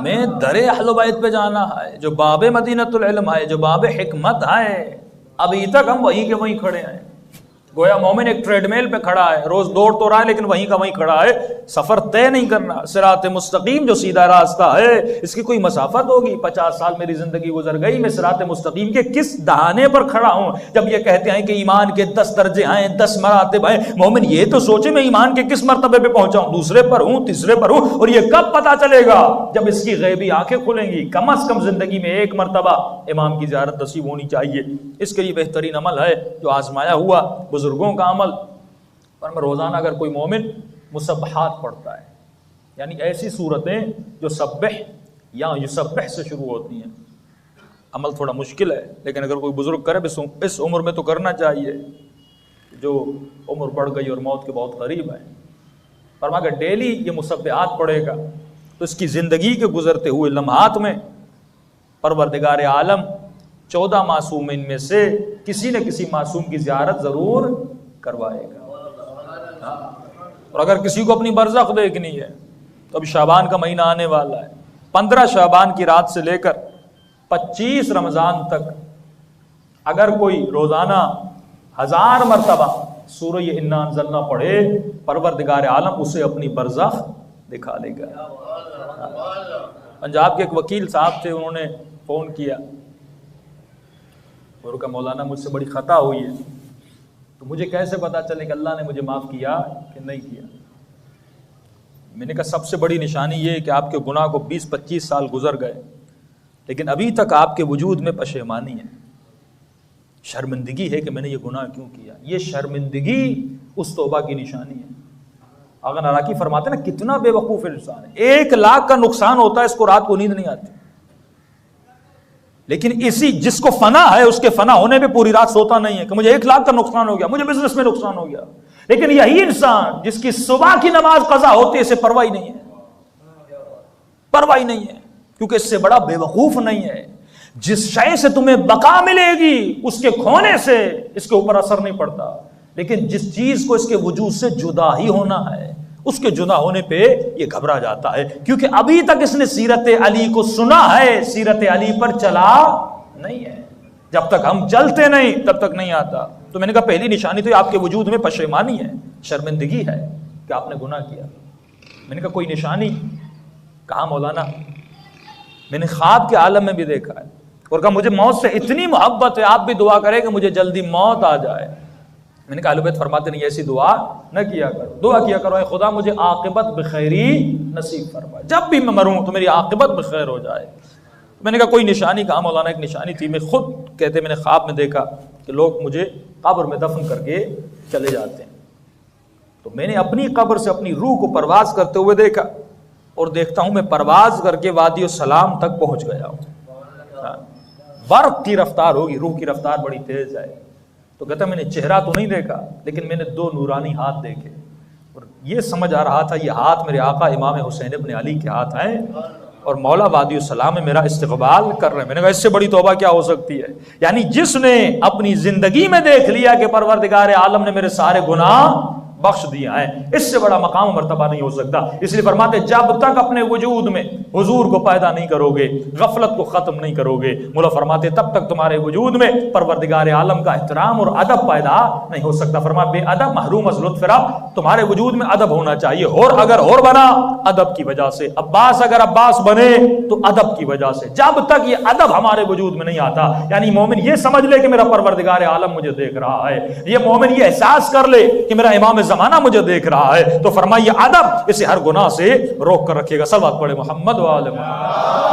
ہمیں در اہل بیت پہ جانا ہے، جو باب مدینۃ العلم ہے، جو باب حکمت ہے، ابھی تک ہم وہیں کے وہیں کھڑے ہیں۔ گویا مومن ایک ٹریڈ میل پہ کھڑا ہے، روز دوڑ تو رہا ہے لیکن وہیں کا وہیں کھڑا ہے، سفر طے نہیں کرنا۔ صراط مستقیم جو سیدھا راستہ ہے، اس کی کوئی مسافت ہوگی؟ 50 سال میری زندگی گزر گئی، میں صراط مستقیم کے کس دہانے پر کھڑا ہوں؟ جب یہ کہتے ہیں کہ ایمان کے 10 درجے ہیں، 10 مراتب ہیں، مومن یہ تو سوچے میں ایمان کے کس مرتبے پہ پہنچا ہوں، دوسرے پر ہوں، تیسرے پر ہوں، اور یہ کب پتا چلے گا؟ جب اس کی غیبی آنکھیں کھلیں گی۔ کم از کم زندگی میں ایک مرتبہ امام کی زیارت نصیب ہونی چاہیے۔ اس کے لیے بہترین عمل ہے جو آزمایا ہوا بزرگوں کا عمل، پر میں روزانہ اگر کوئی مومن مسبحات پڑھتا ہے، یعنی ایسی صورتیں جو سبح یا یسبح سے شروع ہوتی ہیں، عمل تھوڑا مشکل ہے لیکن اگر کوئی بزرگ کرے اس عمر میں تو کرنا چاہیے، جو عمر بڑھ گئی اور موت کے بہت قریب ہے۔ پر اگر ڈیلی یہ مسبحات پڑھے گا تو اس کی زندگی کے گزرتے ہوئے لمحات میں پروردگار عالم 14 معصومین میں سے کسی نہ کسی معصوم کی زیارت ضرور کروائے گا۔ اور اگر کسی کو اپنی برزخ دیکھنی ہے تو اب شعبان کا مہینہ آنے والا ہے، 15 شعبان کی رات سے لے کر 25 رمضان تک اگر کوئی روزانہ 1000 مرتبہ سورہ انا انزلنا پڑھے، پروردگار عالم اسے اپنی برزخ دکھا لے گا۔ پنجاب کے ایک وکیل صاحب تھے، انہوں نے فون کیا اور کہا مولانا مجھ سے بڑی خطا ہوئی ہے، تو مجھے کیسے پتا چلے کہ اللہ نے مجھے معاف کیا کہ نہیں کیا؟ میں نے کہا سب سے بڑی نشانی یہ ہے کہ آپ کے گناہ کو 20-25 سال گزر گئے لیکن ابھی تک آپ کے وجود میں پشیمانی ہے، شرمندگی ہے کہ میں نے یہ گناہ کیوں کیا۔ یہ شرمندگی اس توبہ کی نشانی ہے۔ اگر نراکی فرماتے ہیں نا کتنا بے وقوف انسان ہے، 1 لاکھ کا نقصان ہوتا ہے اس کو رات کو نیند نہیں آتی، لیکن اسی جس کو فنا ہے اس کے فنا ہونے پہ پوری رات سوتا نہیں ہے کہ مجھے 1 لاکھ کا نقصان ہو گیا، مجھے بزنس میں نقصان ہو گیا۔ لیکن یہی انسان جس کی صبح کی نماز قضا ہوتی ہے اسے پرواہ نہیں ہے، پرواہ نہیں ہے، کیونکہ اس سے بڑا بے وقوف نہیں ہے۔ جس شے سے تمہیں بقا ملے گی اس کے کھونے سے اس کے اوپر اثر نہیں پڑتا، لیکن جس چیز کو اس کے وجود سے جدا ہی ہونا ہے اس کے جدا ہونے پہ یہ گھبرا جاتا ہے، کیونکہ ابھی تک اس نے سیرت علی کو سنا ہے، سیرت علی پر چلا نہیں ہے۔ جب تک ہم چلتے نہیں تب تک نہیں آتا۔ تو میں نے کہا پہلی نشانی تو آپ کے وجود میں پشیمانی ہے، شرمندگی ہے کہ آپ نے گناہ کیا۔ میں نے کہا کوئی نشانی؟ کہا مولانا میں نے خواب کے عالم میں بھی دیکھا ہے، اور کہا مجھے موت سے اتنی محبت ہے، آپ بھی دعا کریں کہ مجھے جلدی موت آ جائے۔ میں نے کہا اہل بیت فرماتے نہیں ایسی دعا نہ کیا کرو، دعا کیا کرو اے خدا مجھے عاقبت بخیری نصیب فرما، جب بھی میں مروں تو میری عاقبت بخیر ہو جائے۔ میں نے کہا کوئی نشانی؟ کہا مولانا ایک نشانی تھی، میں خود کہتے میں نے خواب میں دیکھا کہ لوگ مجھے قبر میں دفن کر کے چلے جاتے ہیں، تو میں نے اپنی قبر سے اپنی روح کو پرواز کرتے ہوئے دیکھا، اور دیکھتا ہوں میں پرواز کر کے وادی السلام تک پہنچ گیا ہوں۔ برق کی رفتار ہوگی، روح کی رفتار بڑی تیز ہے۔ تو کہتا میں نے چہرہ تو نہیں دیکھا لیکن میں نے 2 نورانی ہاتھ دیکھے، اور یہ سمجھ آ رہا تھا یہ ہاتھ میرے آقا امام حسین ابن علی کے ہاتھ ہیں، اور مولا وادی السلام میں میرا استقبال کر رہے ہیں۔ میں نے کہا اس سے بڑی توبہ کیا ہو سکتی ہے؟ یعنی جس نے اپنی زندگی میں دیکھ لیا کہ پروردگار عالم نے میرے سارے گناہ بخش دیا ہے، اس سے بڑا مقام و مرتبہ نہیں ہو سکتا۔ اس لیے فرماتے جب تک اپنے وجود میں حضور کو پیدا نہیں کرو گے، غفلت کو ختم نہیں کرو گے، مولا فرماتے تب تک تمہارے وجود میں پروردگار عالم کا احترام اور ادب پیدا نہیں ہو سکتا۔ فرما بے ادب محروم از لطف رب، تمہارے وجود میں ادب ہونا چاہیے، اور اگر اور بنا ادب کی وجہ سے، عباس اگر عباس بنے تو ادب کی وجہ سے۔ جب تک یہ ادب ہمارے وجود میں نہیں آتا، یعنی مومن یہ سمجھ لے کہ میرا پروردگار عالم مجھے دیکھ رہا ہے، یہ مومن یہ احساس کر لے کہ میرا امام زمانہ مجھے دیکھ رہا ہے، تو فرمائیے ادب اسے ہر گناہ سے روک کر رکھے گا۔ صلوات پڑھے محمد و آل محمد۔